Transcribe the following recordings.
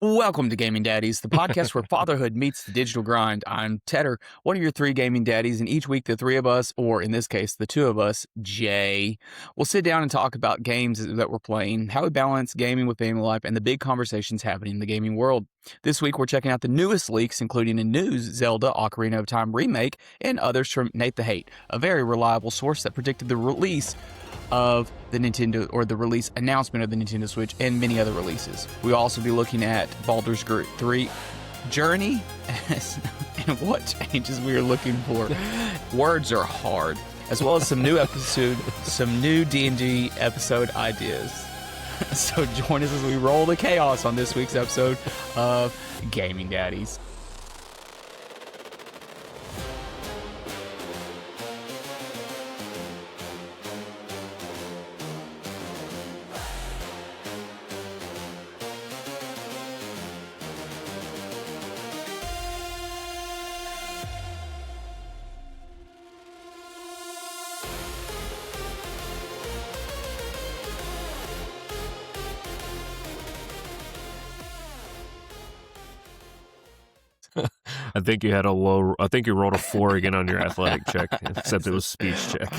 Welcome to Gaming Daddies, the podcast where fatherhood meets the digital grind. I'm Tedder, one of your three gaming daddies, and each week the three of us, or in this case, the two of us, Jay, will sit down and talk about games that we're playing, how we balance gaming with family life, and the big conversations happening in the gaming world. This week we're checking out the newest leaks, including a new Zelda Ocarina of Time remake, and others from Nate the Hate, a very reliable source that predicted the release of the Nintendo, or the release announcement of the Nintendo Switch, and many other releases. We'll also be looking at Baldur's 3 Journey and what changes we are looking for. Words are hard. As well as some new D&D episode ideas. So join us as we roll the chaos on this week's episode of Gaming Daddies. I think you rolled a 4 again on your athletic check, except it was speech check.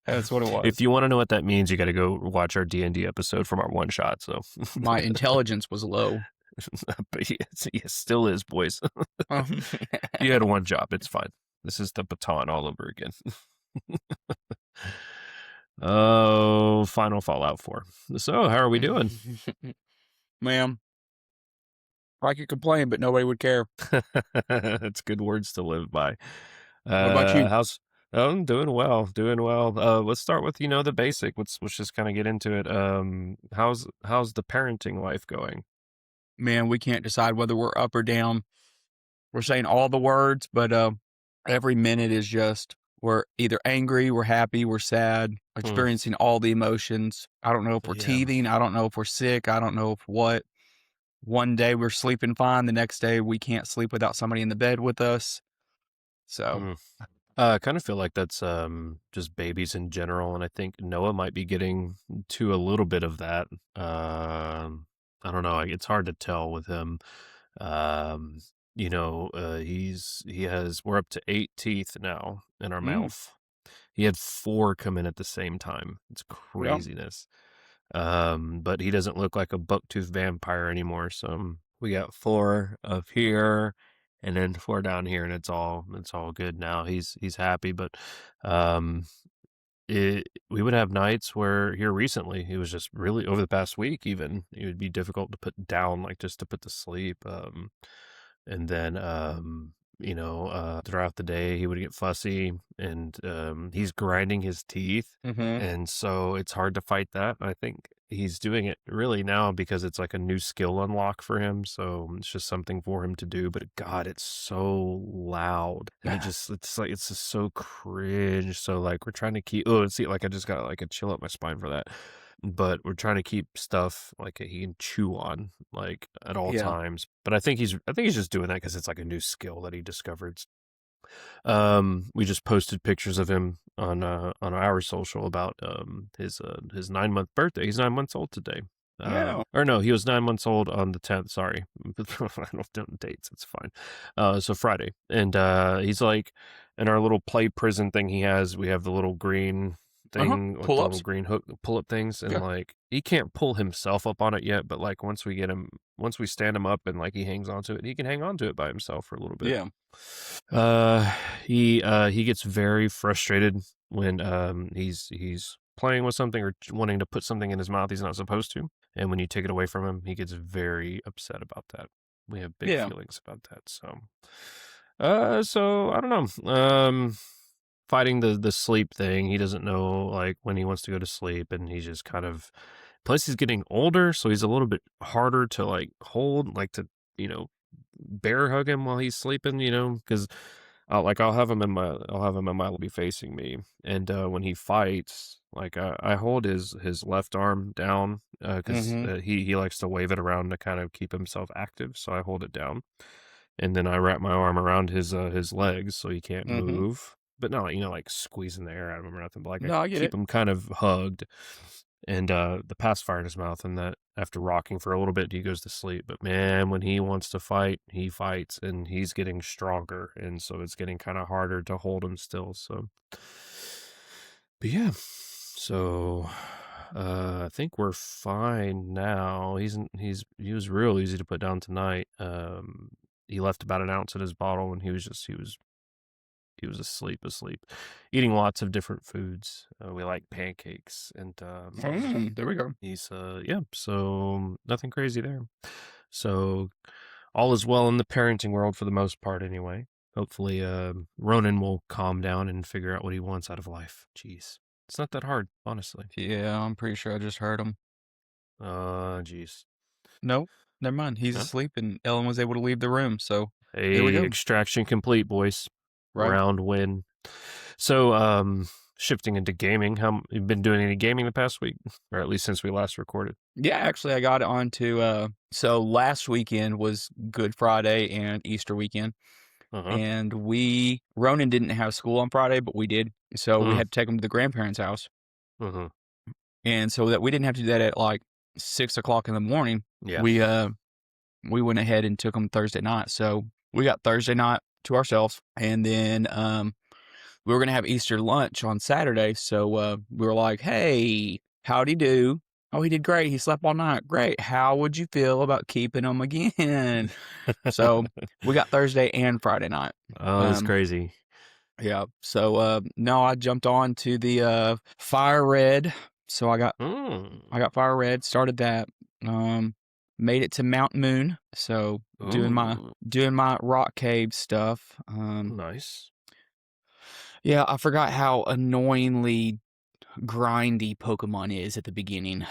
That's what it was. If you want to know what that means, you got to go watch our D&D episode from our one shot. So my intelligence was low. But it still is, boys. You had one job. It's fine. This is the baton all over again. Oh, final Fallout 4. So, how are we doing? Ma'am. I could complain, but nobody would care. That's good words to live by. What about you? I'm doing well. Let's start with, the basic. Let's just kind of get into it. How's the parenting life going? Man, we can't decide whether we're up or down. We're saying all the words, but every minute is just, we're either angry, we're happy, we're sad, experiencing all the emotions. I don't know if we're teething. I don't know if we're sick. I don't know if what. One day we're sleeping fine. The next day we can't sleep without somebody in the bed with us. So I kind of feel like that's just babies in general. And I think Noah might be getting to a little bit of that. I don't know. It's hard to tell with him. We're up to 8 teeth now in our mouth. He had 4 come in at the same time. It's craziness. Yep. But he doesn't look like a bucktooth vampire anymore. So we got 4 up here and then 4 down here, and it's all good now. He's happy, but we would have nights where here recently it was just really over the past week even it would be difficult to put down, like just to put to sleep. And then throughout the day he would get fussy, and he's grinding his teeth, and so it's hard to fight that. I think he's doing it really now because it's like a new skill unlock for him, so it's just something for him to do. But God, it's so loud, and it's just so cringe. So like we're trying to keep I just got like a chill up my spine for that. But we're trying to keep stuff like he can chew on like at all times. But I think he's just doing that because it's like a new skill that he discovered. We just posted pictures of him on our social about his 9-month birthday. He's 9 months old today. Or no, he was 9 months old on the 10th. Sorry, I don't know dates. It's fine. So Friday, and he's like in our little play prison thing. We have the little green thing, like little green hook pull-up things, and like he can't pull himself up on it yet, but like once we stand him up and like he hangs onto it, he can hang onto it by himself for a little bit. He gets very frustrated when he's playing with something or wanting to put something in his mouth he's not supposed to, and when you take it away from him, he gets very upset about that. We have big feelings about that. So I don't know. Fighting the sleep thing. He doesn't know like when he wants to go to sleep, and he's just kind of, plus he's getting older, so he's a little bit harder to like hold, like to bear hug him while he's sleeping, because I'll have him in my be facing me, and when he fights, like I hold his left arm down because he likes to wave it around to kind of keep himself active, so I hold it down, and then I wrap my arm around his legs so he can't move. But not like squeezing the air out of him or nothing, but like I keep him kind of hugged. and the pacifier in his mouth, and that after rocking for a little bit, he goes to sleep. But man, when he wants to fight, he fights, and he's getting stronger, and so it's getting kind of harder to hold him still. So, but yeah, so I think we're fine now. He was real easy to put down tonight. He left about an ounce in his bottle, and he was asleep, eating lots of different foods. We like pancakes, and There we go. he's yeah. So nothing crazy there. So all is well in the parenting world for the most part, anyway. Hopefully, Ronan will calm down and figure out what he wants out of life. Jeez, it's not that hard, honestly. Yeah, I'm pretty sure I just heard him. Jeez. Nope, never mind. He's Huh? asleep, and Ellen was able to leave the room. So there we Hey, go. extraction complete, boys. Right? Round win. So, shifting into gaming, how you been doing any gaming the past week, or at least since we last recorded? Yeah, actually, I got on to. So last weekend was Good Friday and Easter weekend, Uh huh. and Ronan didn't have school on Friday, but we did. So we Mm. had to take him to the grandparents' house, Uh-huh. and so that we didn't have to do that at like 6 o'clock in the morning. Yeah. We went ahead and took him Thursday night. So we got Thursday night to ourselves, and then we were gonna have Easter lunch on Saturday. So we were like, "Hey, how'd he do? Oh, he did great. He slept all night. Great. How would you feel about keeping him again?" So we got Thursday and Friday night. Oh, that's crazy. Yeah. So no, I jumped on to the Fire Red. So I got Mm. Fire Red. Started that. Made it to Mount Moon. So Ooh, doing my rock cave stuff. nice. Yeah, I forgot how annoyingly grindy Pokemon is at the beginning.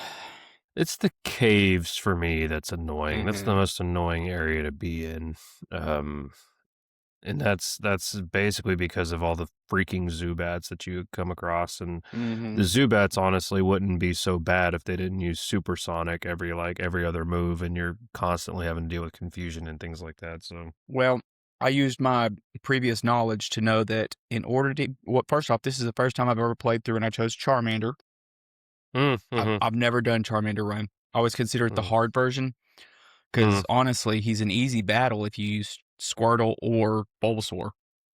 It's the caves for me that's annoying. That's the Mm-hmm. most annoying area to be in. Um, and that's basically because of all the freaking Zubats that you come across, and Mm-hmm. the Zubats honestly wouldn't be so bad if they didn't use Supersonic every other move, and you're constantly having to deal with confusion and things like that. So, Well, I used my previous knowledge to know that in order to, well, first off, this is the first time I've ever played through, and I chose Charmander. mm-hmm, I've never done Charmander run. I always consider it the mm, hard version mm, because honestly, he's an easy battle if you use Squirtle or Bulbasaur.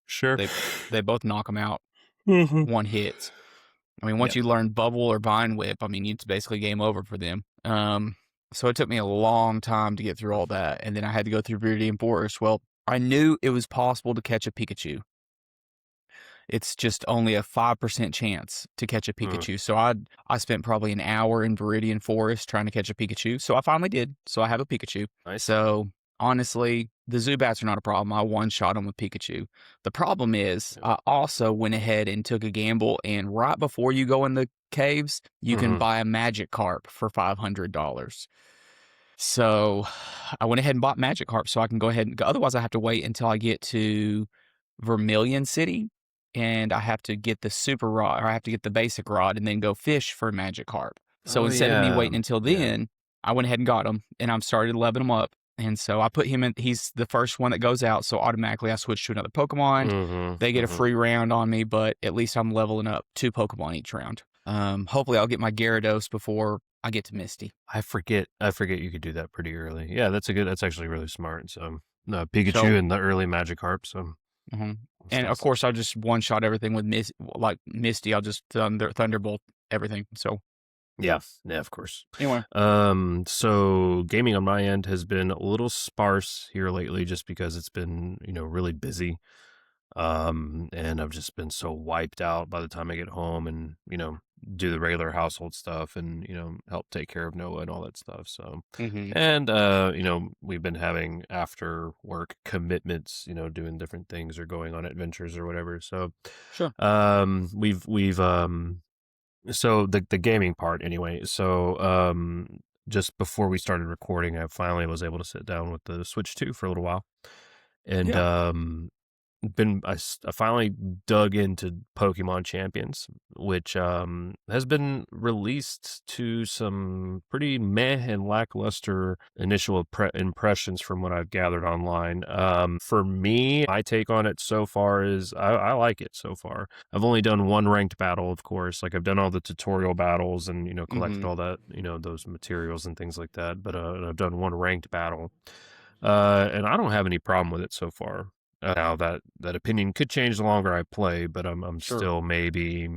sure. They both knock him out Mm-hmm. one hit. I mean, once Yep. you learn Bubble or Vine Whip, I mean, it's basically game over for them. So it took me a long time to get through all that, and then I had to go through Viridian Forest. Well, I knew it was possible to catch a Pikachu. It's just only a 5% chance to catch a Mm, Pikachu. So I spent probably an hour in Viridian Forest trying to catch a Pikachu. So I finally did. So I have a Pikachu. nice. So honestly, the Zubats are not a problem. I one-shot them with Pikachu. The problem is Yep. I also went ahead and took a gamble, and right before you go in the caves, you can Mm-hmm. buy a Magikarp for $500. So I went ahead and bought Magikarp so I can go ahead and go. Otherwise, I have to wait until I get to Vermilion City, and I have to get the super rod, or I have to get the basic rod and then go fish for Magikarp. So Oh instead of me yeah, waiting until yeah. then, I went ahead and got him, and I'm started leveling him up. And so I put him in, he's the first one that goes out. So automatically I switch to another Pokemon. They Mm-hmm. get a Mm-hmm. free round on me, but at least I'm leveling up 2 Pokemon each round. Hopefully I'll get my Gyarados before I get to Misty. I forget you could do that pretty early. Yeah, that's actually really smart. So, no, So, Pikachu and the early Magikarp. So mhm. that's And of awesome. course I'll just one shot everything with like Misty. I'll just thunderbolt everything. So Yeah, yeah, of course. anyway, So gaming on my end has been a little sparse here lately, just because it's been really busy. And I've just been so wiped out by the time I get home, and do the regular household stuff, and help take care of Noah and all that stuff. So, hmm and we've been having after work commitments, doing different things or going on adventures or whatever. So, sure, we've so the gaming part anyway. So, just before we started recording, I finally was able to sit down with the Switch 2 for a little while, and yeah, I finally dug into Pokemon Champions, which has been released to some pretty meh and lackluster initial impressions from what I've gathered online. For me, my take on it so far is I like it so far. I've only done one ranked battle, of course. Like I've done all the tutorial battles and collected all that those materials and things like that. But I've done one ranked battle, and I don't have any problem with it so far. Now that opinion could change the longer I play, but I'm Sure. still maybe,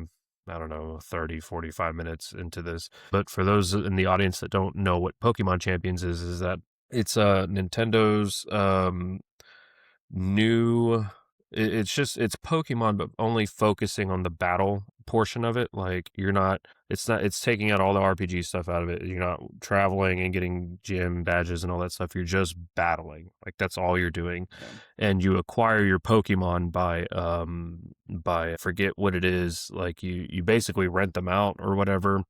I don't know, 30, 45 minutes into this. But for those in the audience that don't know what Pokemon Champions is that it's Nintendo's new it's Pokemon, but only focusing on the battle portion of it. Like it's taking out all the RPG stuff out of it. You're not traveling and getting gym badges and all that stuff. You're just battling. Like that's all you're doing. Yeah. And you acquire your Pokemon by I forget what it is. Like you basically rent them out or whatever.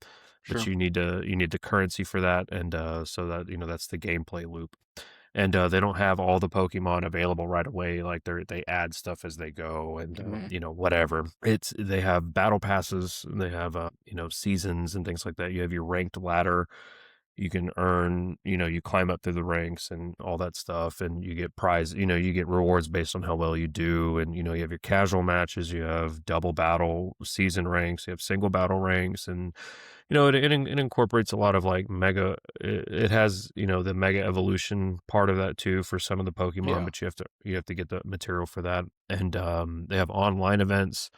But Sure. you need the currency for that, and so that that's the gameplay loop. And they don't have all the Pokemon available right away. Like they add stuff as they go, and whatever. They have battle passes, and they have seasons and things like that. You have your ranked ladder. You can earn, you climb up through the ranks and all that stuff, and you get you get rewards based on how well you do. And you have your casual matches, you have double battle season ranks, you have single battle ranks, and it incorporates a lot of like mega. It has the mega evolution part of that too for some of the Pokemon, Yeah. but you have to get the material for that, and they have online events,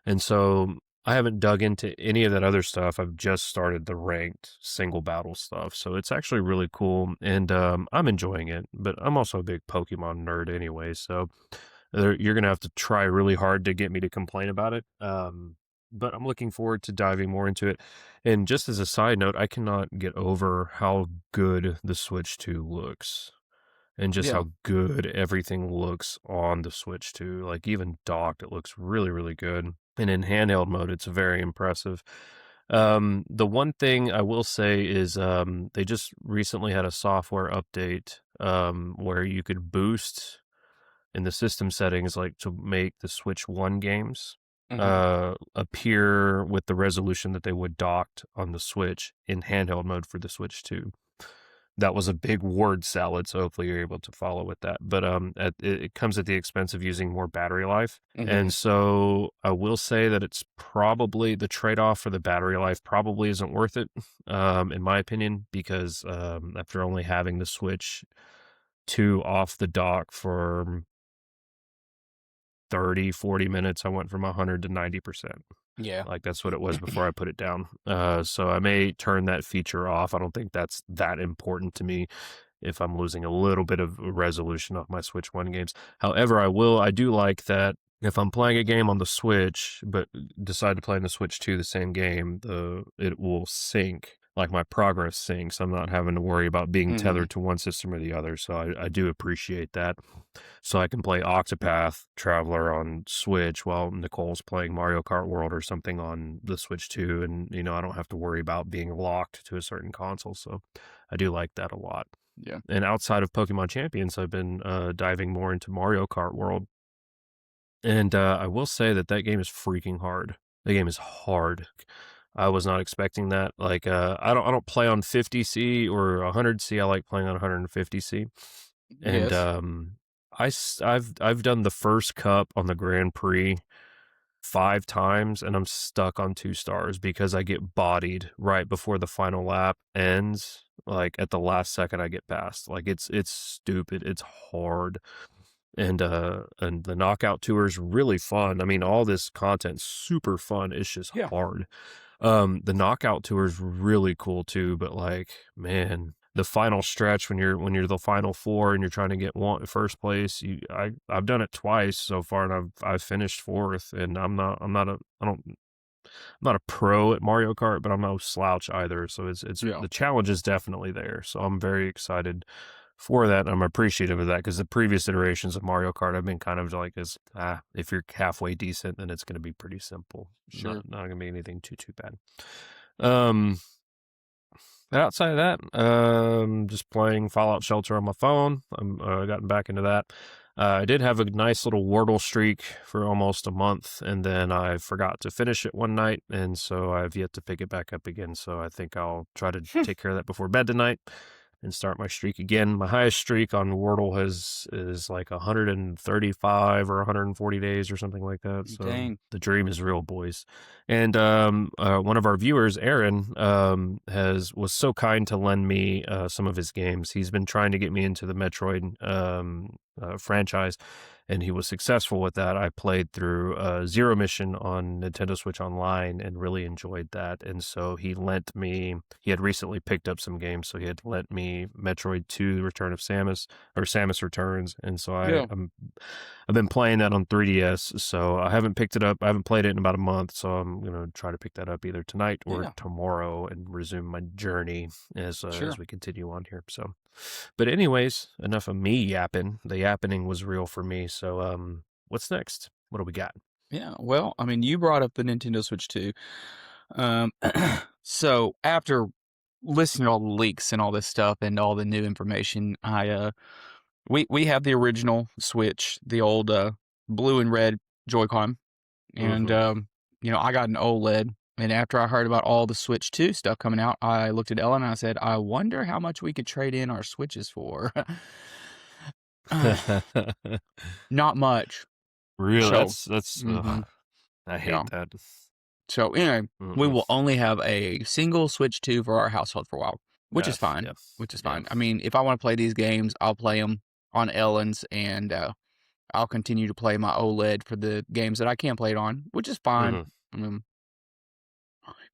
and so I haven't dug into any of that other stuff. I've just started the ranked single battle stuff, so it's actually really cool, and I'm enjoying it. But I'm also a big Pokemon nerd anyway, so you're gonna have to try really hard to get me to complain about it. But I'm looking forward to diving more into it. And just as a side note, I cannot get over how good the Switch 2 looks. And just Yeah. how good everything looks on the Switch 2. Like even docked, it looks really, really good. And in handheld mode, it's very impressive. The one thing I will say is they just recently had a software update where you could boost in the system settings, like to make the Switch 1 games appear with the resolution that they would docked on the Switch in handheld mode for the Switch 2. That was a big word salad, so hopefully you're able to follow with that. But it comes at the expense of using more battery life. And so I will say that it's probably the trade-off for the battery life probably isn't worth it, in my opinion, because after only having the Switch 2 off the dock for 30, 40 minutes, I went from 100 to 90%. Yeah. Like that's what it was before I put it down. So I may turn that feature off. I don't think that's that important to me if I'm losing a little bit of resolution off my Switch 1 games. However, I do like that if I'm playing a game on the Switch, but decide to play on the Switch 2, the same game, it will sync. Like my progress syncs. I'm not having to worry about being tethered to one system or the other. So I do appreciate that. So I can play Octopath Traveler on Switch while Nicole's playing Mario Kart World or something on the Switch 2. And, I don't have to worry about being locked to a certain console. So I do like that a lot. Yeah. And outside of Pokemon Champions, I've been diving more into Mario Kart World. And I will say that game is freaking hard. The game is hard. I was not expecting that. Like, I don't play on 50C or 100C. I like playing on 150C. And Yes. I've done the first cup on the Grand Prix 5 times, and I'm stuck on 2 stars because I get bodied right before the final lap ends. Like at the last second, I get past. Like it's stupid. It's hard. And the knockout tour is really fun. I mean, all this content's super fun. It's just hard. The knockout tour is really cool too, but like, man, the final stretch when you're the final 4 and you're trying to get first place, I've done it twice so far, and I've finished 4th, and I'm not a pro at Mario Kart, but I'm no slouch either. So it's the challenge is definitely there. So I'm very excited for that. I'm appreciative of that because the previous iterations of Mario Kart have been kind of like if you're halfway decent, then it's going to be pretty simple. Sure. Not going to be anything too bad. But outside of that, just playing Fallout Shelter on my phone. I'm gotten back into that. I did have a nice little Wordle streak for almost a month, and then I forgot to finish it one night, and so I've yet to pick it back up again. So I think I'll try to take care of that before bed tonight and start my streak again. My highest streak on Wordle is like 135 or 140 days or something like that. So Dang. the dream is real, boys. And one of our viewers, Aaron, was so kind to lend me some of his games. He's been trying to get me into the Metroid franchise, and he was successful with that. I played through Zero Mission on Nintendo Switch Online and really enjoyed that. And so he had recently picked up some games, so he had lent me Metroid 2 Return of Samus, or Samus Returns. And so I've been playing that on 3DS, so I haven't picked it up. I haven't played it in about a month, so I'm going to try to pick that up either tonight or tomorrow and resume my journey as we continue on here. So, but anyways, enough of me yapping. The yappening was real for me. So, what's next? What do we got? Yeah, well, I mean, you brought up the Nintendo Switch 2. So after listening to all the leaks and all this stuff and all the new information, we have the original Switch, the old blue and red Joy-Con, and I got an OLED. And after I heard about all the Switch 2 stuff coming out, I looked at Ellen and I said, I wonder how much we could trade in our Switches for. Not much. Really? So, that's I hate that. So anyway, we will only have a single Switch 2 for our household for a while, which is fine. Which is fine. I mean, if I want to play these games, I'll play them on Ellen's, and I'll continue to play my OLED for the games that I can't play it on, which is fine.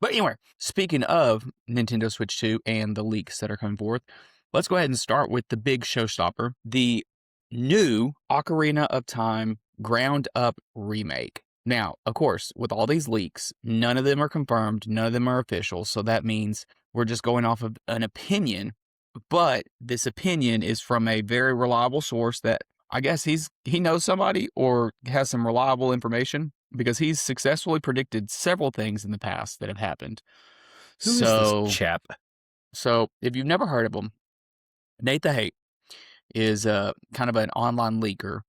But anyway, speaking of Nintendo Switch 2 and the leaks that are coming forth, let's go ahead and start with the big showstopper, the new Ocarina of Time ground up remake. Now, of course, with all these leaks, none of them are confirmed, none of them are official, so that means we're just going off of an opinion, but this opinion is from a very reliable source that I guess he knows somebody or has some reliable information, because he's successfully predicted several things in the past that have happened. Who is this chap? So, if you've never heard of him, Nate the Hate is kind of an online leaker,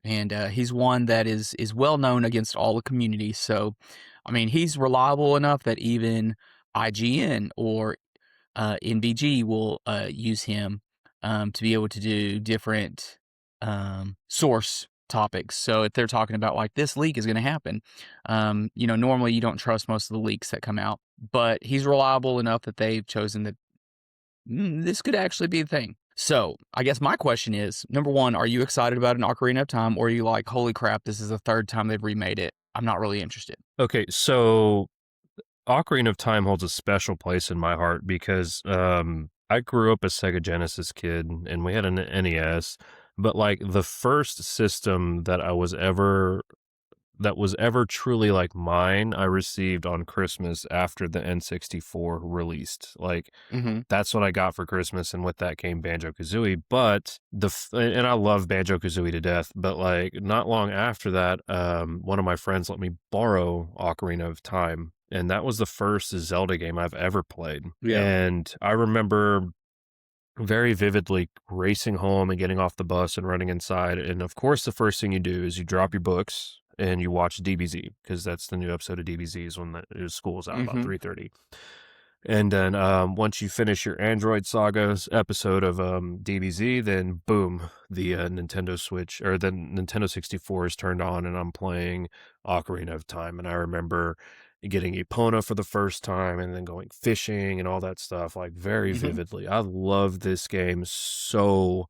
and he's one that is well known against all the community. So, I mean, he's reliable enough that even IGN or NBG will use him to be able to do different source topics. So if they're talking about like this leak is going to happen, normally you don't trust most of the leaks that come out, but he's reliable enough that they've chosen that this could actually be a thing. So I guess my question is, number one, are you excited about an Ocarina of Time, or are you like, holy crap, this is the third time they've remade it? I'm not really interested. Okay, so Ocarina of Time holds a special place in my heart because I grew up a Sega Genesis kid, and we had an NES, but like the first system that was ever truly like mine, I received on Christmas after the N64 released. Like that's what I got for Christmas, and with that came Banjo-Kazooie. But and I love Banjo-Kazooie to death, but like not long after that, one of my friends let me borrow Ocarina of Time, and that was the first Zelda game I've ever played. Yeah. And I remember very vividly racing home and getting off the bus and running inside. And of course, the first thing you do is you drop your books and you watch DBZ, because that's the new episode of DBZ is when school's out about 3:30. And then once you finish your Android Sagas episode of DBZ, then boom, the Nintendo Switch or the Nintendo 64 is turned on, and I'm playing Ocarina of Time. And I remember getting Epona for the first time and then going fishing and all that stuff, like very vividly. I love this game so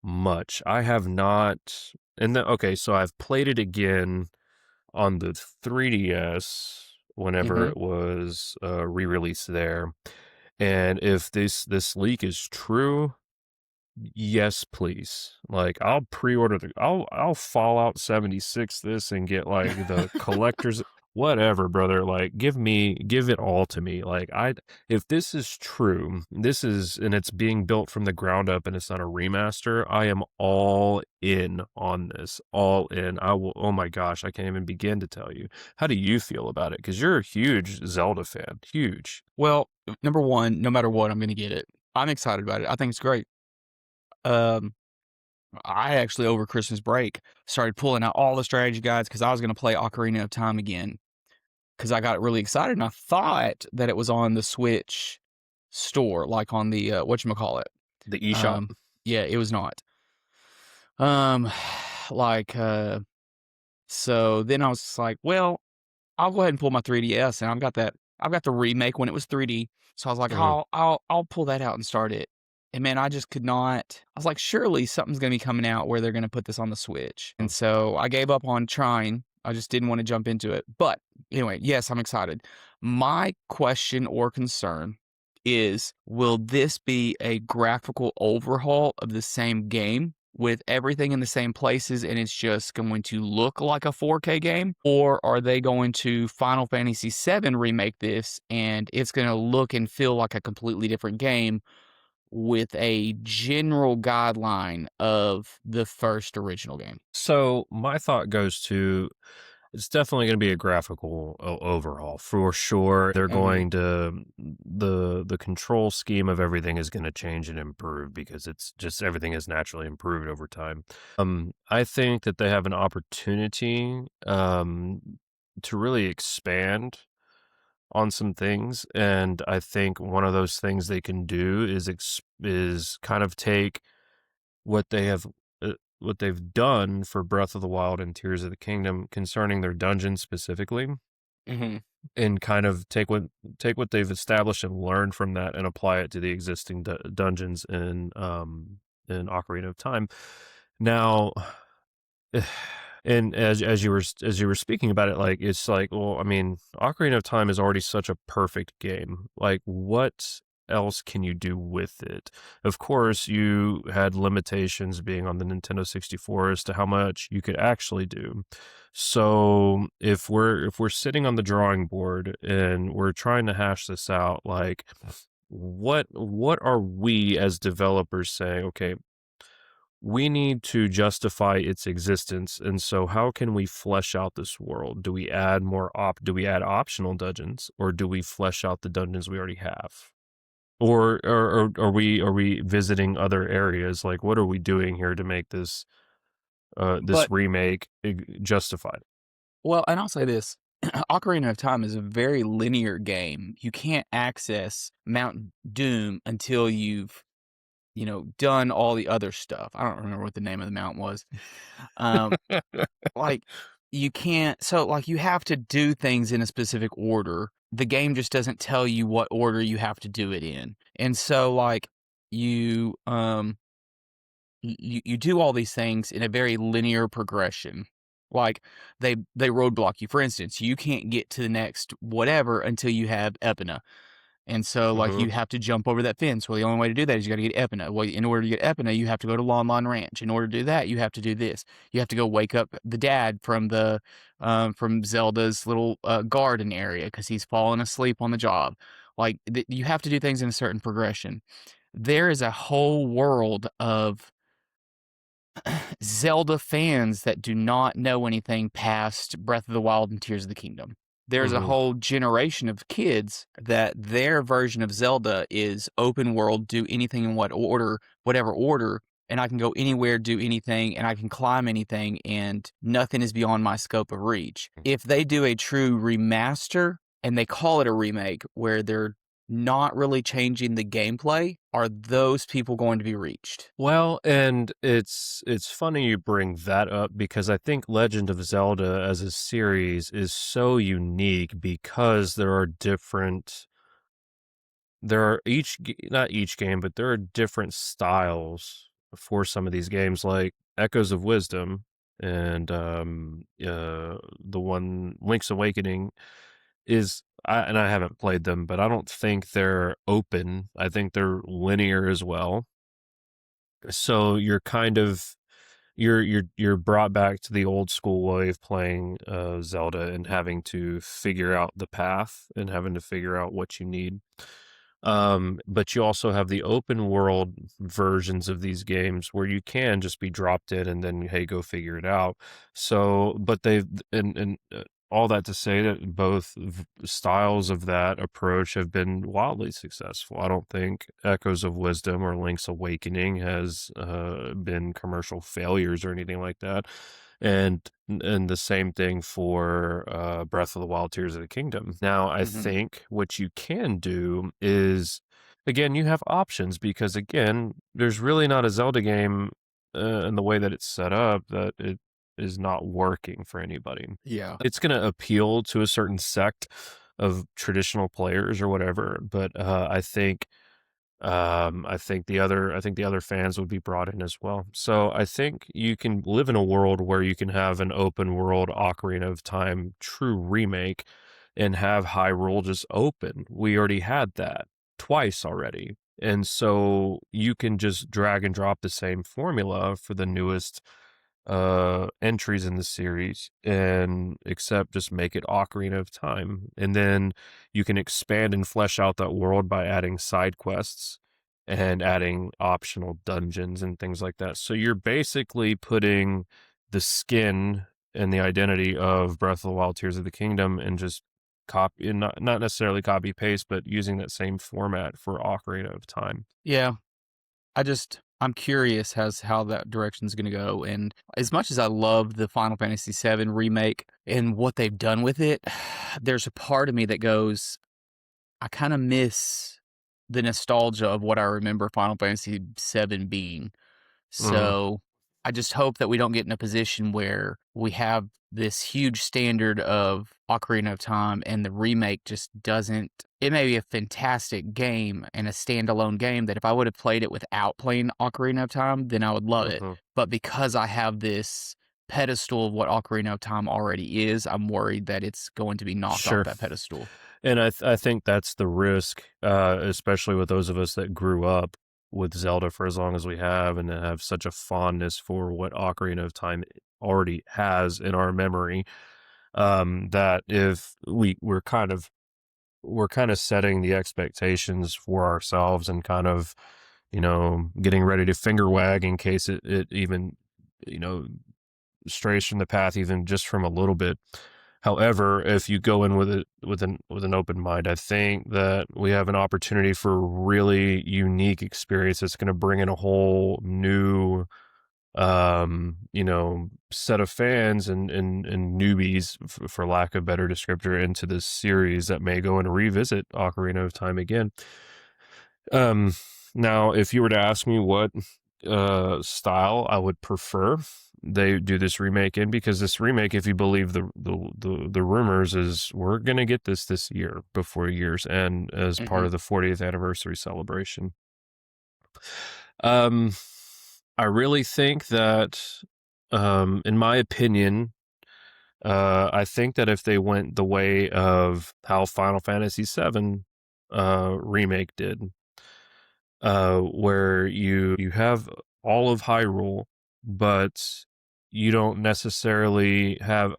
much. I have not, okay, so I've played it again on the 3DS whenever it was re-released there. And if this leak is true, yes, please. Like I'll pre-order I'll Fallout 76 this and get like the collector's whatever, brother. Like give it all to me. Like if this is true, and it's being built from the ground up and it's not a remaster, I am all in on this. All in. Oh my gosh, I can't even begin to tell you. How do you feel about it? Because you're a huge Zelda fan. Huge. Well, number one, no matter what, I'm going to get it. I'm excited about it. I think it's great. I actually, over Christmas break, started pulling out all the strategy guides because I was going to play Ocarina of Time again because I got really excited and I thought that it was on the Switch store, like on the whatchamacallit. The eShop. Yeah, it was not. Um, like, so then I was just like, well, I'll go ahead and pull my 3DS, and I've got the remake when it was 3D. So I was like, Mhm. I'll pull that out and start it. And man, I just could not. I was like, surely something's gonna be coming out where they're gonna put this on the Switch. And so I gave up on trying. I just didn't want to jump into it. But anyway, yes, I'm excited. My question or concern is, will this be a graphical overhaul of the same game with everything in the same places and it's just going to look like a 4K game? Or are they going to Final Fantasy VII remake this and it's going to look and feel like a completely different game with a general guideline of the first original game? So my thought goes to, it's definitely going to be a graphical overhaul for sure. They're going to, the control scheme of everything is going to change and improve because it's just everything has naturally improved over time. I think that they have an opportunity to really expand on some things, and I think one of those things they can do is kind of take what they have what they've done for Breath of the Wild and Tears of the Kingdom concerning their dungeons specifically, Mm-hmm. and kind of take what they've established and learned from that and apply it to the existing dungeons in Ocarina of Time. Now, and as you were speaking about it, like it's like, well, I mean, Ocarina of Time is already such a perfect game. Like, what else can you do with it? Of course, you had limitations being on the Nintendo 64 as to how much you could actually do. So if we're sitting on the drawing board and we're trying to hash this out, like what are we as developers saying? Okay, we need to justify its existence, and so how can we flesh out this world? Do we add do we add optional dungeons, or do we flesh out the dungeons we already have? Or are we visiting other areas? Like, what are we doing here to make this But, remake justified? well, and I'll say this. Ocarina of Time is a very linear game. You can't access Mount Doom until you've, done all the other stuff. I don't remember what the name of the mountain was. Um, like you can't, so like you have to do things in a specific order. The game just doesn't tell you what order you have to do it in. And so like you you do all these things in a very linear progression. Like they roadblock you. For instance, you can't get to the next whatever until you have Epina. And so, like, Hmm. you have to jump over that fence. Well, the only way to do that is you got to get Epina. Well, in order to get Epina, you have to go to Lon Lon Ranch. In order to do that, you have to do this. You have to go wake up the dad from Zelda's little garden area because he's fallen asleep on the job. Like, you have to do things in a certain progression. There is a whole world of Zelda fans that do not know anything past Breath of the Wild and Tears of the Kingdom. There's a Hmm. whole generation of kids that their version of Zelda is open world, do anything in whatever order, and I can go anywhere, do anything, and I can climb anything, and nothing is beyond my scope of reach. If they do a true remaster and they call it a remake where they're not really changing the gameplay, are those people going to be reached? Well, and it's funny you bring that up because I think Legend of Zelda as a series is so unique because there are not each game, but there are different styles for some of these games, like Echoes of Wisdom and the one Link's Awakening and I haven't played them, but I don't think they're open. I think they're linear as well. So you're brought back to the old school way of playing Zelda and having to figure out the path and having to figure out what you need. But you also have the open world versions of these games where you can just be dropped in and then, hey, go figure it out. So, but they've, and all that to say that both styles of that approach have been wildly successful. I don't think Echoes of Wisdom or Link's Awakening has been commercial failures or anything like that. And the same thing for Breath of the Wild, Tears of the Kingdom. Now, I think what you can do is, again, you have options because, again, there's really not a Zelda game in the way that it's set up that it is not working for anybody. Yeah. It's going to appeal to a certain sect of traditional players or whatever, but I think the other fans would be brought in as well. So I think you can live in a world where you can have an open world Ocarina of Time true remake and have Hyrule just open. We already had that twice already. And so you can just drag and drop the same formula for the newest entries in the series and except just make it Ocarina of Time. And then you can expand and flesh out that world by adding side quests and adding optional dungeons and things like that. So you're basically putting the skin and the identity of Breath of the Wild, Tears of the Kingdom and just copy, and not necessarily copy paste, but using that same format for Ocarina of Time. Yeah. I'm curious as how that direction's going to go. And as much as I love the Final Fantasy VII remake and what they've done with it, there's a part of me that goes, I kind of miss the nostalgia of what I remember Final Fantasy VII being. So I just hope that we don't get in a position where we have this huge standard of Ocarina of Time and the remake just doesn't. It may be a fantastic game and a standalone game that if I would have played it without playing Ocarina of Time, then I would love it. But because I have this pedestal of what Ocarina of Time already is, I'm worried that it's going to be knocked off that pedestal. And I think that's the risk, especially with those of us that grew up with Zelda for as long as we have and have such a fondness for what Ocarina of Time already has in our memory, that if we're kind of setting the expectations for ourselves and kind of, getting ready to finger wag in case it even, strays from the path even just from a little bit. However, if you go in with it with an open mind, I think that we have an opportunity for a really unique experience that's going to bring in a whole new set of fans and newbies, for lack of a better descriptor, into this series that may go and revisit Ocarina of Time again. Now, if you were to ask me what style I would prefer they do this remake in, because this remake, if you believe the rumors, is we're gonna get this year before year's end as part of the 40th anniversary celebration. I really think that, in my opinion, I think that if they went the way of how Final Fantasy VII remake did, where you have all of Hyrule, but you don't necessarily have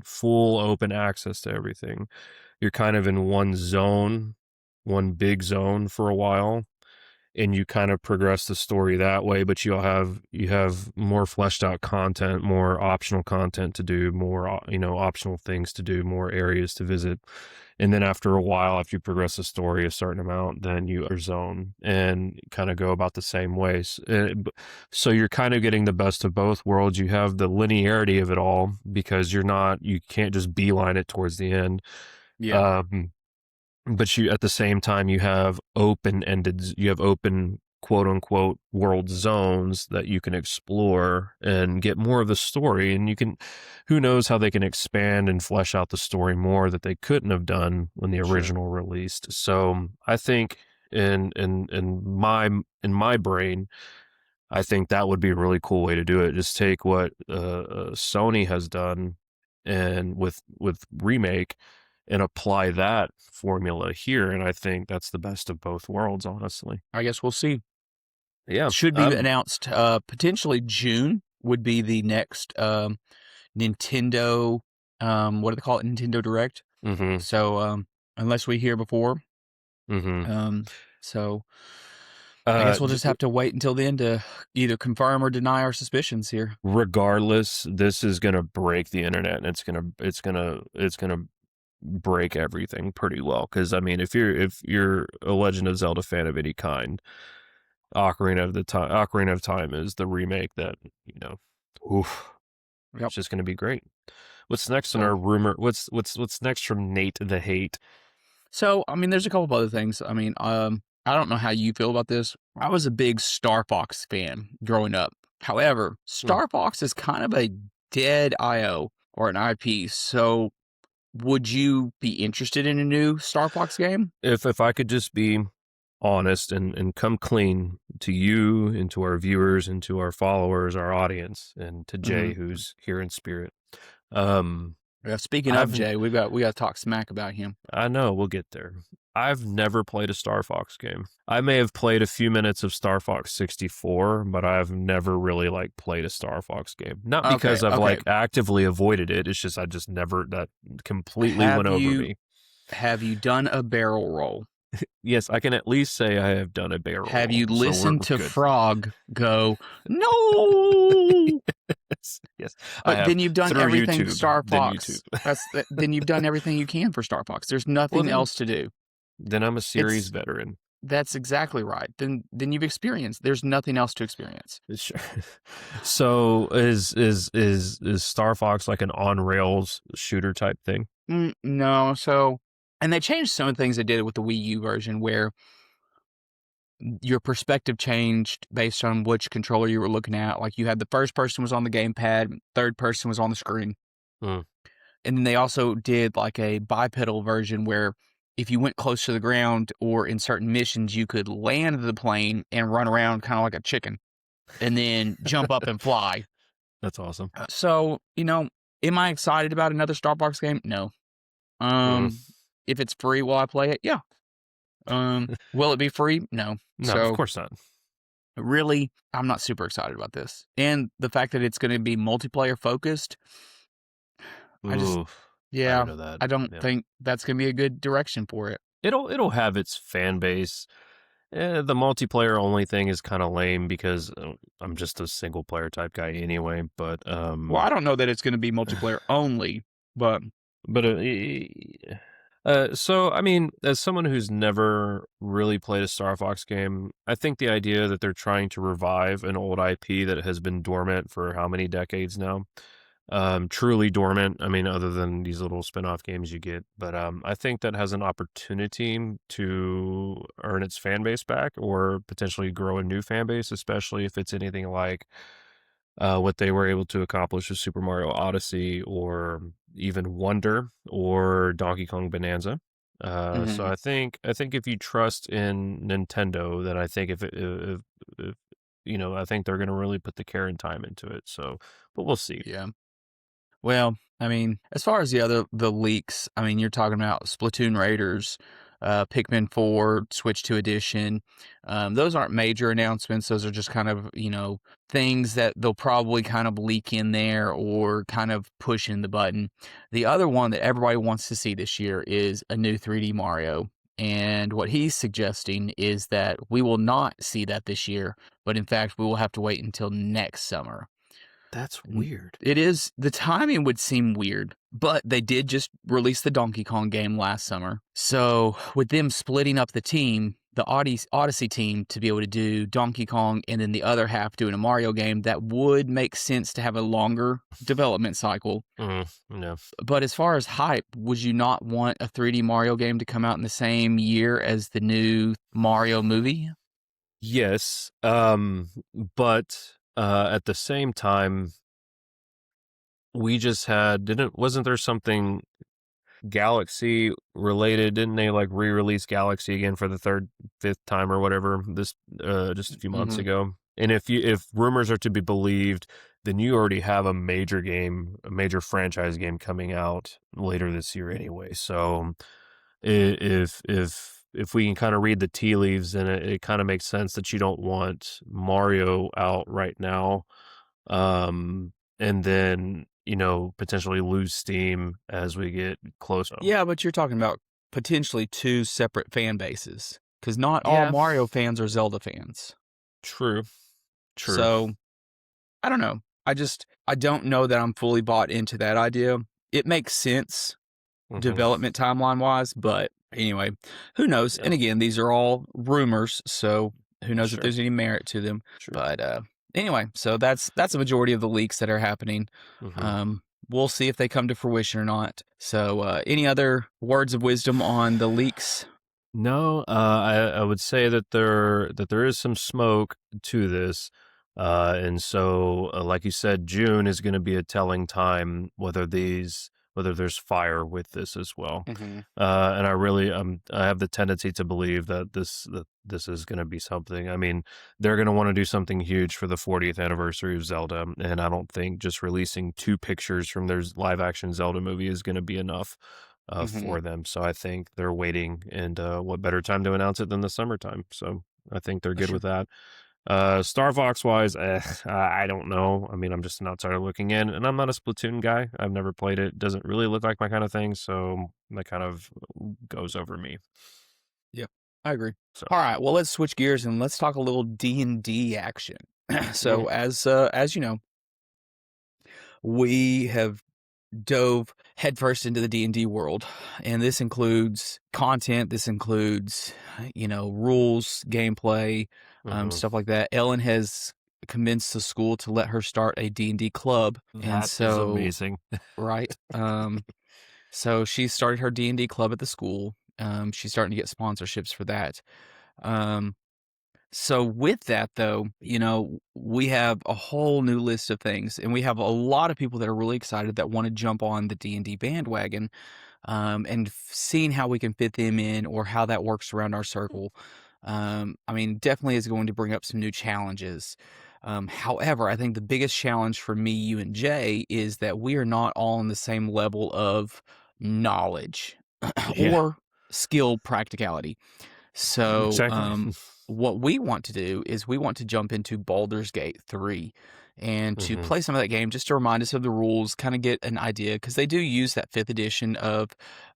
full open access to everything. You're kind of in one zone, one big zone for a while, and you kind of progress the story that way, but you have more fleshed out content, more optional content to do, more optional things to do, more areas to visit. And then after a while, after you progress the story a certain amount, then you zone and kind of go about the same ways. So you're kind of getting the best of both worlds. You have the linearity of it all because you can't just beeline it towards the end. Yeah. But at the same time, you have open quote unquote world zones that you can explore and get more of the story. And who knows how they can expand and flesh out the story more that they couldn't have done when the original released. So I think in my brain, I think that would be a really cool way to do it. Just take what Sony has done and with Remake and apply that formula here. And I think that's the best of both worlds, honestly. I guess we'll see. Yeah. Should be announced potentially June would be the next Nintendo, what do they call it? Nintendo Direct. So unless we hear before. So I guess we'll just have to wait until then to either confirm or deny our suspicions here. Regardless, this is gonna break the internet, and it's gonna break everything pretty well. Because I mean, if you're a Legend of Zelda fan of any kind, Ocarina of Time is the remake that oof, Yep. it's just gonna be great. What's next in our rumor? What's next from Nate the Hate? So, I mean, there's a couple of other things. I mean, I don't know how you feel about this. I was a big Star Fox fan growing up. However, Star Fox is kind of a dead IO or an IP. So, would you be interested in a new Star Fox game? If I could just be honest and come clean to you and to our viewers and to our followers, our audience, and to Jay, who's here in spirit. Speaking of Jay, we got to talk smack about him. I know, we'll get there. I've never played a Star Fox game. I may have played a few minutes of Star Fox 64, but I've never really played a Star Fox game. Not because I've actively avoided it. It's just I just never, that completely went over me. Have you done a barrel roll? Yes, I can at least say I have done a barrel roll. Have you listened to Frog go, no? Yes. But then you've done everything Star Fox. Then you've done everything you can for Star Fox. There's nothing else to do. Then I'm a series veteran. That's exactly right. Then you've experienced. There's nothing else to experience. Sure. So is Star Fox like an on rails shooter type thing? No. So, and they changed some of the things they did with the Wii U version, where your perspective changed based on which controller you were looking at. Like you had the first person was on the gamepad, third person was on the screen. And then they also did like a bipedal version where if you went close to the ground or in certain missions, you could land the plane and run around kind of like a chicken and then jump up and fly. That's awesome. So, am I excited about another Star Fox game? No. If it's free, will I play it? Yeah. Will it be free? No. No, of course not. Really, I'm not super excited about this. And the fact that it's going to be multiplayer focused, I don't think that's going to be a good direction for it. It'll have its fan base. The multiplayer only thing is kind of lame because I'm just a single player type guy anyway. But well, I don't know that it's going to be multiplayer only, but so I mean, as someone who's never really played a Star Fox game, I think the idea that they're trying to revive an old IP that has been dormant for how many decades now, truly dormant. I mean, other than these little spin-off games you get, but I think that has an opportunity to earn its fan base back or potentially grow a new fan base, especially if it's anything like what they were able to accomplish with Super Mario Odyssey or even Wonder or Donkey Kong Bonanza. So I think if you trust in Nintendo, then I think if I think they're going to really put the care and time into it. So, but we'll see. Yeah. Well, I mean, as far as the leaks, I mean, you're talking about Splatoon Raiders, Pikmin 4, Switch 2 Edition. Those aren't major announcements. Those are just kind of, things that they'll probably kind of leak in there or kind of push in the button. The other one that everybody wants to see this year is a new 3D Mario. And what he's suggesting is that we will not see that this year, but in fact, we will have to wait until next summer. That's weird. It is. The timing would seem weird, but they did just release the Donkey Kong game last summer. So with them splitting up the team, the Odyssey team to be able to do Donkey Kong and then the other half doing a Mario game, that would make sense to have a longer development cycle. No. But as far as hype, would you not want a 3D Mario game to come out in the same year as the new Mario movie? Yes. But at the same time, we just wasn't there something Galaxy related? Didn't they re-release Galaxy again for the fifth time or whatever this just a few months ago? And if rumors are to be believed, then you already have a major franchise game coming out later this year anyway. So if we can kind of read the tea leaves, then it kind of makes sense that you don't want Mario out right now. And then, potentially lose steam as we get closer. Yeah, but you're talking about potentially two separate fan bases. because not all Yeah. Mario fans are Zelda fans. True. So I don't know. I don't know that I'm fully bought into that idea. It makes sense Mm-hmm. development timeline wise, but anyway, who knows? Yeah. And again, these are all rumors, so who knows if Sure. there's any merit to them. Sure. But anyway, so that's a majority of the leaks that are happening. Mm-hmm. We'll see if they come to fruition or not. So any other words of wisdom on the leaks? No, I would say that there is some smoke to this, and so like you said, June is going to be a telling time whether there's fire with this as well. Mm-hmm. And I have the tendency to believe that this is going to be something. I mean, they're going to want to do something huge for the 40th anniversary of Zelda, and I don't think just releasing 2 pictures from their live action Zelda movie is going to be enough for them. So I think they're waiting, and what better time to announce it than the summertime? So I think they're good with that. Star Fox wise, I don't know. I mean, I'm just an outsider looking in, and I'm not a Splatoon guy. I've never played it. Doesn't really look like my kind of thing, so that kind of goes over me. Yep, I agree. So All right, well, let's switch gears and let's talk a little D&D action. So as you know, we have dove headfirst into the D&D world, and this includes content, this includes rules, gameplay, stuff like that. Ellen has convinced the school to let her start a D&D club, and that is so amazing. right, so she started her D&D club at the school. She's starting to get sponsorships for that. So with that, though, we have a whole new list of things, and we have a lot of people that are really excited that want to jump on the D&D bandwagon, and seeing how we can fit them in or how that works around our circle. I mean, definitely is going to bring up some new challenges. However, I think the biggest challenge for me, you, and Jay is that we are not all on the same level of knowledge Yeah, or skill practicality. So, exactly. what we want to do is we want to jump into Baldur's Gate 3 and to Mm-hmm. play some of that game just to remind us of the rules, kind of get an idea, because they do use that 5th edition of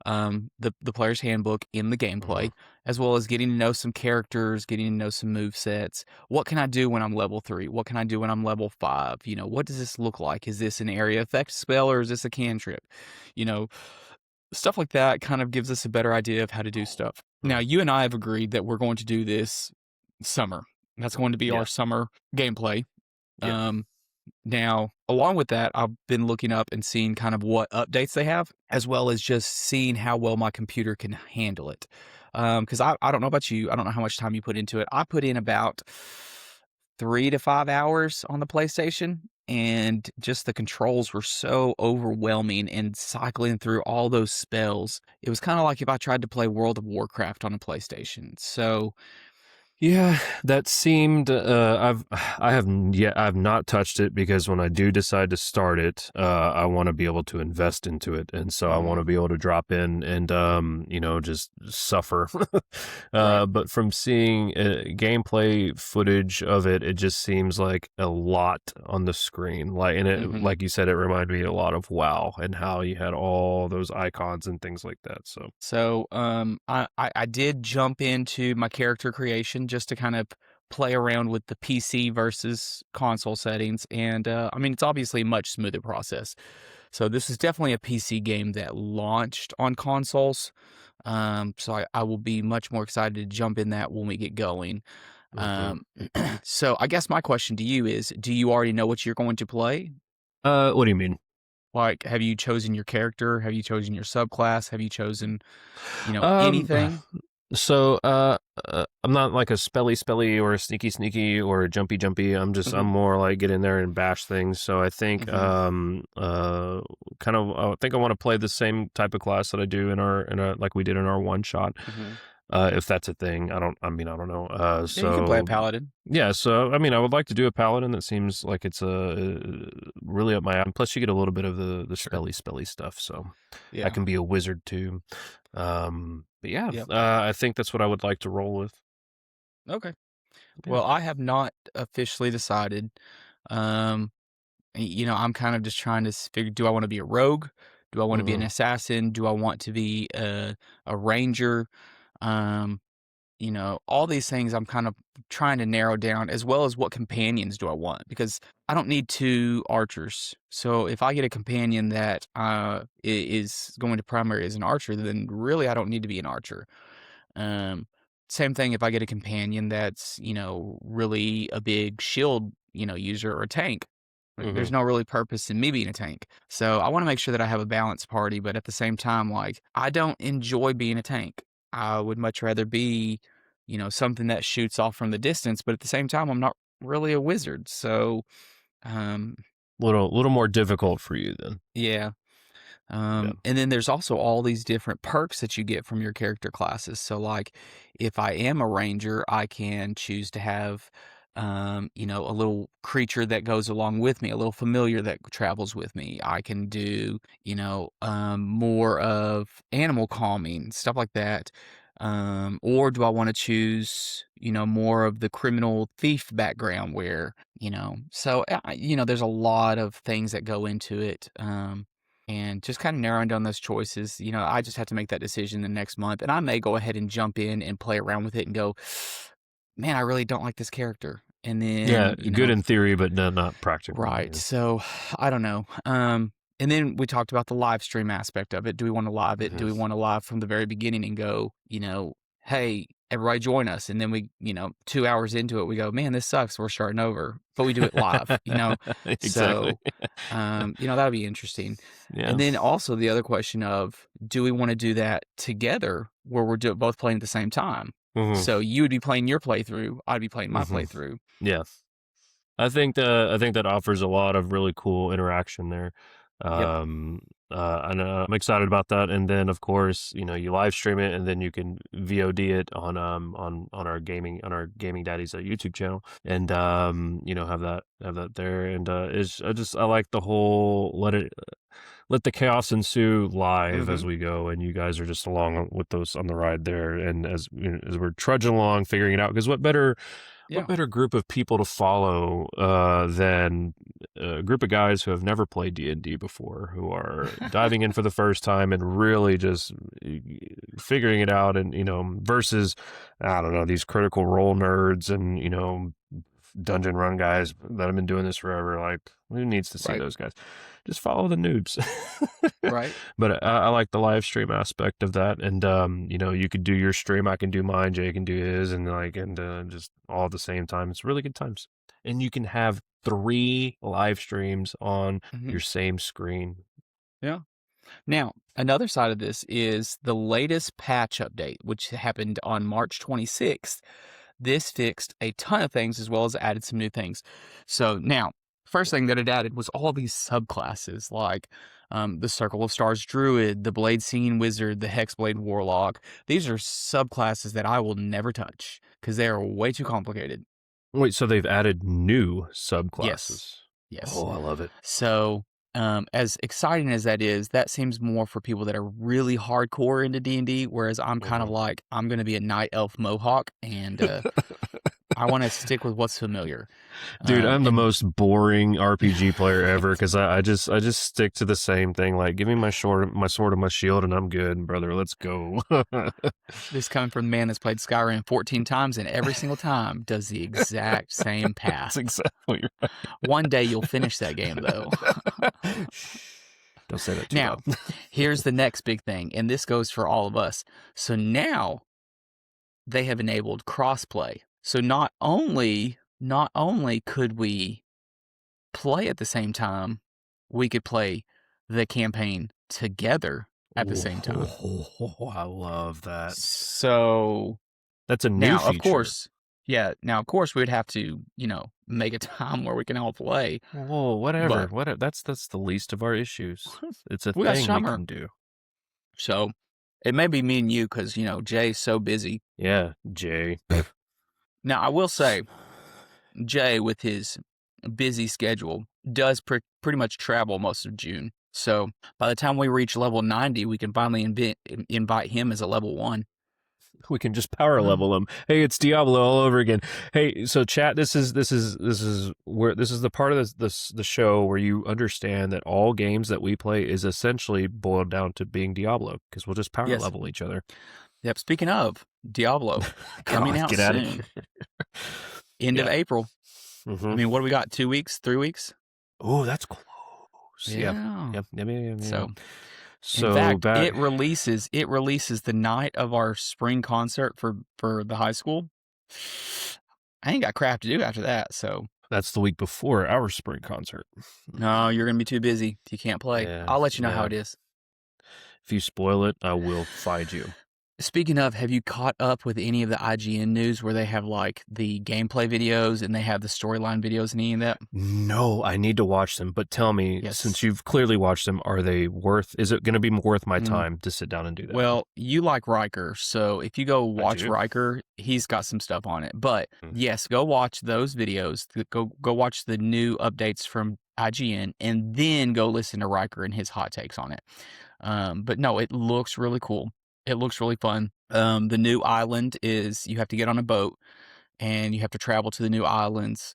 the player's handbook in the Mm-hmm. gameplay, as well as getting to know some characters, getting to know some move sets. What can I do when I'm level 3? What can I do when I'm level 5? What does this look like? Is this an area effect spell or is this a cantrip? You know, Stuff like that kind of gives us a better idea of how to do stuff. Now, you and I have agreed that we're going to do this summer. That's going to be Yeah. our summer gameplay. Yeah. Now, along with that, I've been looking up and seeing kind of what updates they have, as well as just seeing how well my computer can handle it. Because I don't know about you. I don't know how much time you put into it. I put in about 3 to 5 hours on the PlayStation, and just the controls were so overwhelming, and cycling through all those spells. It was kind of like if I tried to play World of Warcraft on a PlayStation. So, Yeah, that seemed. I've not touched it because when I do decide to start it, I want to be able to invest into it, and so I want to be able to drop in and just suffer. right. But from seeing gameplay footage of it, it just seems like a lot on the screen. Like you said, it reminded me a lot of WoW and how you had all those icons and things like that. So, I did jump into my character creation just to kind of play around with the PC versus console settings, and I mean, it's obviously a much smoother process. So this is definitely a PC game that launched on consoles. So I will be much more excited to jump in that when we get going. Mm-hmm. So I guess my question to you is, do you already know what you're going to play? What do you mean? Like, have you chosen your character? Have you chosen your subclass? Have you chosen, Um, anything? so I'm not like a spelly or a sneaky or a jumpy. I'm Mhm, more like get in there and bash things. So I think mhm, kind of I think I want to play the same type of class that I do in our like we did in our one shot. mhm. If that's a thing, I don't know. Yeah, you can play a So paladin. yeah, so I mean, I would like to do a paladin. That seems like it's really up my alley. Plus, you get a little bit of the Sure. spelly stuff, so I Yeah. can be a wizard too. But yeah, Yep. I think that's what I would like to roll with. Okay. Yeah. Well, I have not officially decided. Um, I'm kind of just trying to figure, do I want to be a rogue? Do I want to be an Mm-hmm. assassin? Do I want to be a ranger? Um, all these things I'm kind of trying to narrow down, as well as what companions do I want, because I don't need two archers. So if I get a companion that is going to primary as an archer, then really I don't need to be an archer. Um, Same thing if I get a companion that's, really a big shield, user or a tank. There's no really purpose in me being a tank. So I want to make sure that I have a balanced party, but at the same time, like, I don't enjoy being a tank. I would much rather be, something that shoots off from the distance, but at the same time, I'm not really a wizard. So, um, little more difficult for you then. yeah. Yeah. And then there's also all these different perks that you get from your character classes. So, like, if I am a ranger, I can choose to have, a little creature that goes along with me, a little familiar that travels with me. I can do, more of animal calming, stuff like that. Or do I want to choose, more of the criminal thief background where, so, there's a lot of things that go into it. And just kind of narrowing down those choices. I just have to make that decision the next month. And I may go ahead and jump in and play around with it and go, man, I really don't like this character. And then, good in theory, but not practically. right. Yeah. So I don't know. And then we talked about the live stream aspect of it. Do we want to live it? Do we want to live from the very beginning and go, hey, everybody join us? And then we, 2 hours into it, we go, man, this sucks. We're starting over. But we do it live, Exactly. So, that'll be interesting. Yeah. And then also the other question of, do we want to do that together where we're both playing at the same time? So you would be playing your playthrough, I'd be playing my playthrough. Yeah. I think that offers a lot of really cool interaction there. And I'm excited about that. And then of course, you live stream it, and then you can VOD it on our gaming Daddies YouTube channel, and have that there. And I like the whole let the chaos ensue live as we go, and you guys are just along with those on the ride there, and as we're trudging along, figuring it out. Because what better group of people to follow than a group of guys who have never played D&D before, who are diving in for the first time and really just figuring it out, and versus, I don't know, these Critical Role nerds and dungeon run guys that have been doing this forever. Like, who needs to see those guys? Just follow the noobs. Right. But I like the live stream aspect of that. And, you could do your stream, I can do mine, Jay can do his, and just all at the same time. It's really good times. And you can have 3 live streams on your same screen. Yeah. Now, another side of this is the latest patch update, which happened on March 26th. This fixed a ton of things, as well as added some new things. So now, first thing that it added was all these subclasses, like the Circle of Stars Druid, the Blade Singing Wizard, the Hexblade Warlock. These are subclasses that I will never touch because they are way too complicated. Wait, so they've added new subclasses? Yes. Oh, I love it. So, as exciting as that is, that seems more for people that are really hardcore into D&D, whereas I'm kind of like, I'm going to be a night elf mohawk, and I want to stick with what's familiar. Dude, I'm the most boring RPG player ever, because I just stick to the same thing. Like, give me my sword and my shield, and I'm good, brother. Let's go. This coming from the man that's played Skyrim 14 times, and every single time does the exact same path. That's exactly right. One day you'll finish that game, though. Don't say that too now, loud. Here's the next big thing, and this goes for all of us. So now they have enabled crossplay. So not only could we play at the same time, we could play the campaign together at the same time. Oh, I love that. So that's a new now, feature. Of course, yeah. Now, of course, we'd have to, make a time where we can all play. Whoa, whatever. That's the least of our issues. It's a thing we can do. So it may be me and you because, Jay's so busy. Yeah, Jay. Now, I will say, Jay, with his busy schedule, does pretty much travel most of June. So by the time we reach level 90, we can finally invite him as a level 1. We can just power level him. Hey, it's Diablo all over again. Hey, so chat, this is the part of the show where you understand that all games that we play is essentially boiled down to being Diablo, because we'll just power level each other. Yep. Speaking of Diablo, coming God, out get out of soon, here. end of Yeah. April. I mean, what do we got? 2 weeks? 3 weeks? Oh, that's close. Yep. Yeah. Yep. Yep. Yep. Yep. So, in So fact, back. it releases the night of our spring concert for the high school. I ain't got crap to do after that, so That's the week before our spring concert. no, you're gonna be too busy. You can't play. Yeah. I'll let you know how Yeah. it is. If you spoil it, I will find you. Speaking of, have you caught up with any of the IGN news where they have like the gameplay videos and they have the storyline videos and any of that? No, I need to watch them. But tell me, Yes. since you've clearly watched them, are they worth? Is it going to be worth my time to sit down and do that? Well, you like Riker, so if you go watch Riker, he's got some stuff on it. But yes, go watch those videos. Go watch the new updates from IGN, and then go listen to Riker and his hot takes on it. But no, it looks really cool. It looks really fun. The new island is you have to get on a boat and you have to travel to the new islands.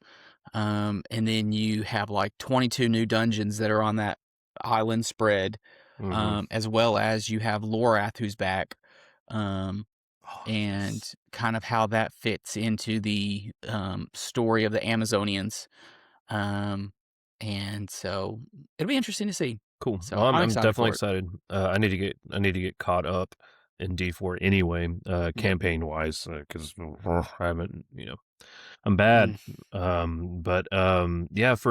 And then you have like 22 new dungeons that are on that island spread. As well as you have Lorath who's back. And kind of how that fits into the story of the Amazonians. And so it'll be interesting to see. Cool. So Well, I'm excited definitely excited. I need to get caught up in D4 anyway, campaign wise, because I haven't, I'm bad. But yeah, if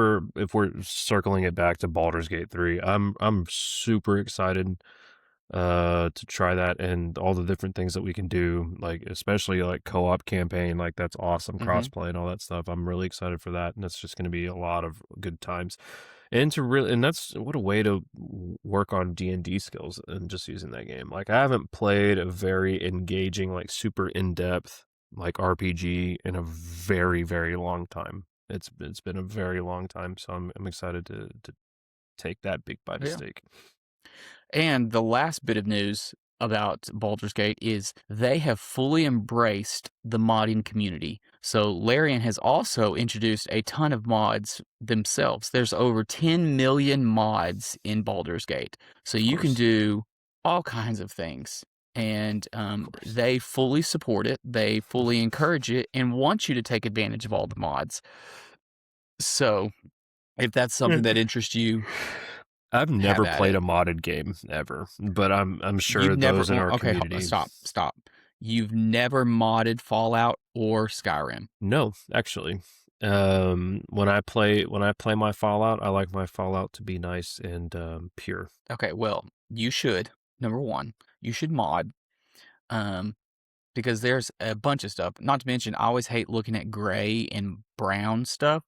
we're circling it back to Baldur's Gate 3, I'm super excited to try that and all the different things that we can do, like especially like co-op campaign, like that's awesome, crossplay and all that stuff. I'm really excited for that, and it's just going to be a lot of good times. And that's what a way to work on D&D skills and just using that game. Like I haven't played a very engaging, like super in-depth like RPG in a very, very long time. It's been a very long time, so I'm excited to take that big bite of steak. And the last bit of news about Baldur's Gate is they have fully embraced the modding community. So Larian has also introduced a ton of mods themselves. There's over 10 million mods in Baldur's Gate. So you can do all kinds of things. And they fully support it. They fully encourage it and want you to take advantage of all the mods. So if that's something that interests you, I've never played a modded game ever, but I'm sure those in our community. Stop. You've never modded Fallout or Skyrim? No, actually. When I play my Fallout, I like my Fallout to be nice and pure. Okay, well, you should. Number one, you should mod, because there's a bunch of stuff. Not to mention, I always hate looking at gray and brown stuff.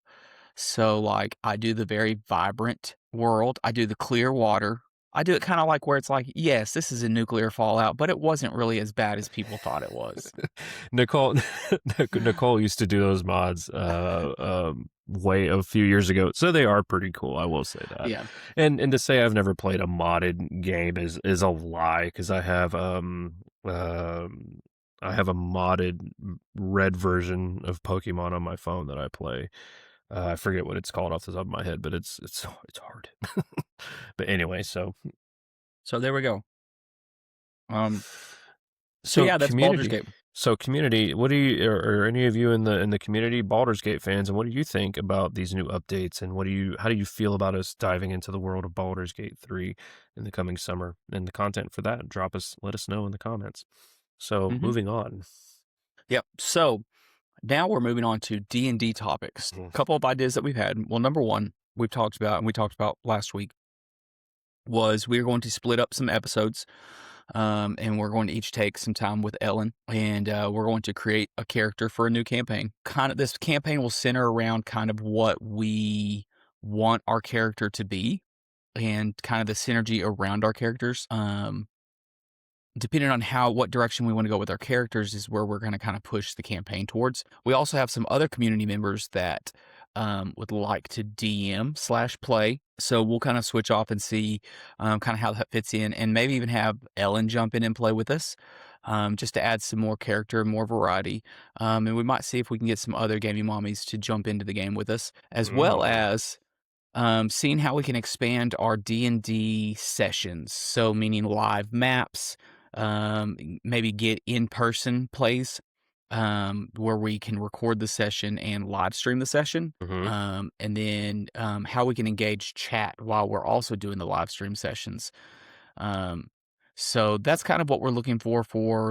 So, like, I do the very vibrant world. I do the clear water. I do it kind of like where it's like, yes, this is a nuclear fallout, but it wasn't really as bad as people thought it was. Nicole used to do those mods way a few years ago, so they are pretty cool. I will say that. Yeah. And to say I've never played a modded game is a lie, because I have a modded red version of Pokemon on my phone that I play. I forget what it's called off the top of my head, but it's hard. But anyway, so there we go. So yeah, that's Baldur's Gate. So community, what do you, or any of you in the community, Baldur's Gate fans, and what do you think about these new updates, and how do you feel about us diving into the world of Baldur's Gate 3 in the coming summer? And the content for that, let us know in the comments. So moving on. Yep. So now we're moving on to D&D topics. A couple of ideas that we've had. Well, number one, we talked about last week, was we're going to split up some episodes, and we're going to each take some time with Ellen, and we're going to create a character for a new campaign. This campaign will center around kind of what we want our character to be, and kind of the synergy around our characters. Depending on what direction we want to go with our characters is where we're going to kind of push the campaign towards. We also have some other community members that would like to DM/play. So we'll kind of switch off and see kind of how that fits in, and maybe even have Ellen jump in and play with us, just to add some more character, more variety. And we might see if we can get some other gaming mommies to jump into the game with us, as well as seeing how we can expand our D&D sessions. So meaning live maps, maybe get in-person plays where we can record the session and live stream the session. Mm-hmm. And then how we can engage chat while we're also doing the live stream sessions. Um, so that's kind of what we're looking for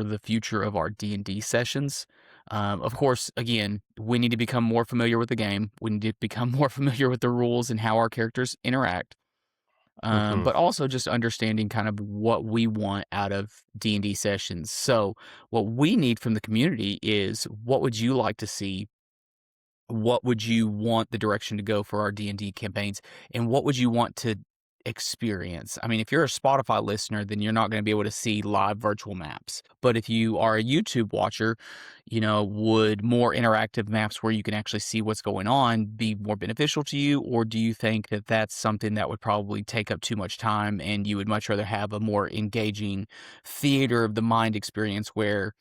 the future of our D&D sessions. Of course, again, we need to become more familiar with the game. We need to become more familiar with the rules and how our characters interact. Mm-hmm. But also just understanding kind of what we want out of D&D sessions. So what we need from the community is, what would you like to see? What would you want the direction to go for our D&D campaigns? And what would you want to experience? I mean, if you're a Spotify listener, then you're not going to be able to see live virtual maps. But if you are a YouTube watcher, would more interactive maps where you can actually see what's going on be more beneficial to you? Or do you think that that's something that would probably take up too much time and you would much rather have a more engaging theater of the mind experience where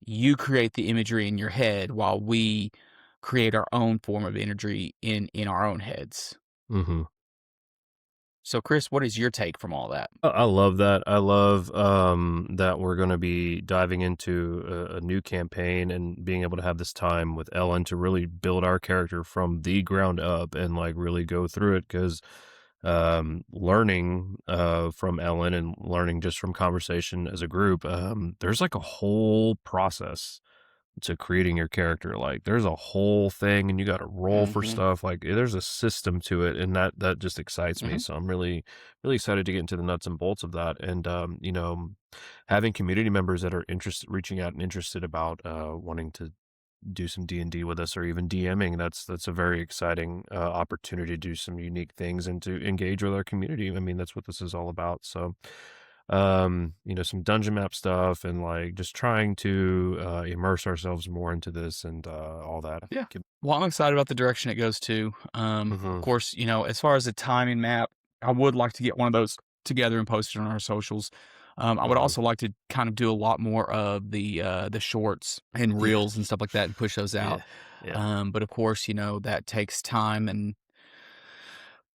you create the imagery in your head while we create our own form of imagery in our own heads? Mm-hmm. So, Chris, what is your take from all that? I love that. I love that we're going to be diving into a new campaign and being able to have this time with Ellen to really build our character from the ground up and like really go through it, because learning from Ellen and learning just from conversation as a group, there's like a whole process to creating your character. Like there's a whole thing and you got to roll for Mhm, stuff. Like there's a system to it, and that just excites me. mhm. So I'm really really excited to get into the nuts and bolts of that. And having community members that are reaching out and interested about wanting to do some D&D with us, or even DMing, that's a very exciting opportunity to do some unique things and to engage with our community. I mean, that's what this is all about. So some dungeon map stuff and like just trying to immerse ourselves more into this and all that. Yeah. Well, I'm excited about the direction it goes to. Of Mm-hmm. course, as far as a timing map, I would like to get one of those together and post it on our socials. I would Mm-hmm. also like to kind of do a lot more of the shorts and Yeah. reels and stuff like that and push those Yeah. out. Yeah. But of course, that takes time, and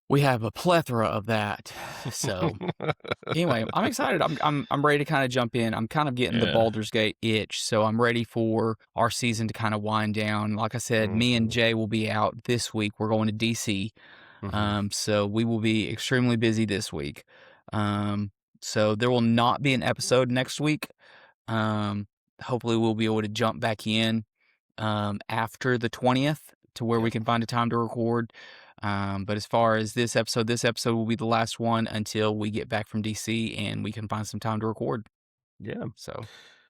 we have a plethora of that. So anyway, I'm excited. I'm ready to kind of jump in. I'm kind of getting the Yeah. Baldur's Gate itch, so I'm ready for our season to kind of wind down. Like I said, me and Mm-hmm. Jay will be out this week. We're going to DC, Mm-hmm. so we will be extremely busy this week. Um, so there will not be an episode next week. Um, Hopefully we'll be able to jump back in after the 20th to where we Yep. can find a time to record. But as far as this episode will be the last one until we get back from DC and we can find some time to record. Yeah. So,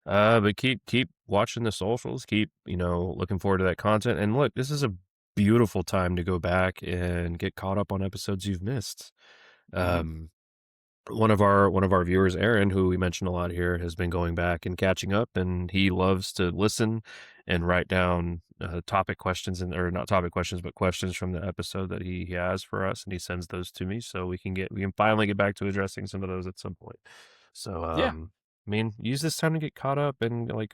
But keep watching the socials. Keep looking forward to that content. And look, this is a beautiful time to go back and get caught up on episodes you've missed. mhm. Um, one of our viewers, Aaron, who we mentioned a lot here, has been going back and catching up, and he loves to listen and write down topic questions, or not topic questions, but questions from the episode that he has for us, and he sends those to me so we can finally get back to addressing some of those at some point. So Yeah. I mean, use this time to get caught up and like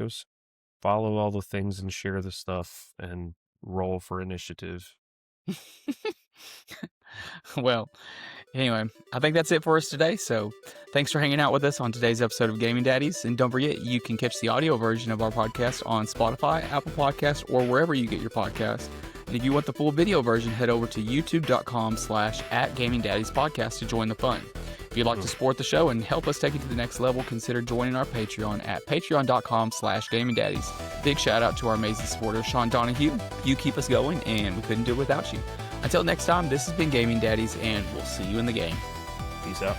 follow all the things and share the stuff and roll for initiative. Well, anyway, I think that's it for us today. So, thanks for hanging out with us on today's episode of Gaming Daddies. And don't forget, you can catch the audio version of our podcast on Spotify, Apple Podcasts, or wherever you get your podcasts. And if you want the full video version, head over to youtube.com/@GamingDaddiesPodcast to join the fun. If you'd like to support the show and help us take it to the next level, consider joining our Patreon at patreon.com/GamingDaddies. Big shout out to our amazing supporter, Sean Donahue. You keep us going, and we couldn't do it without you. Until next time, this has been Gaming Daddies, and we'll see you in the game. Peace out.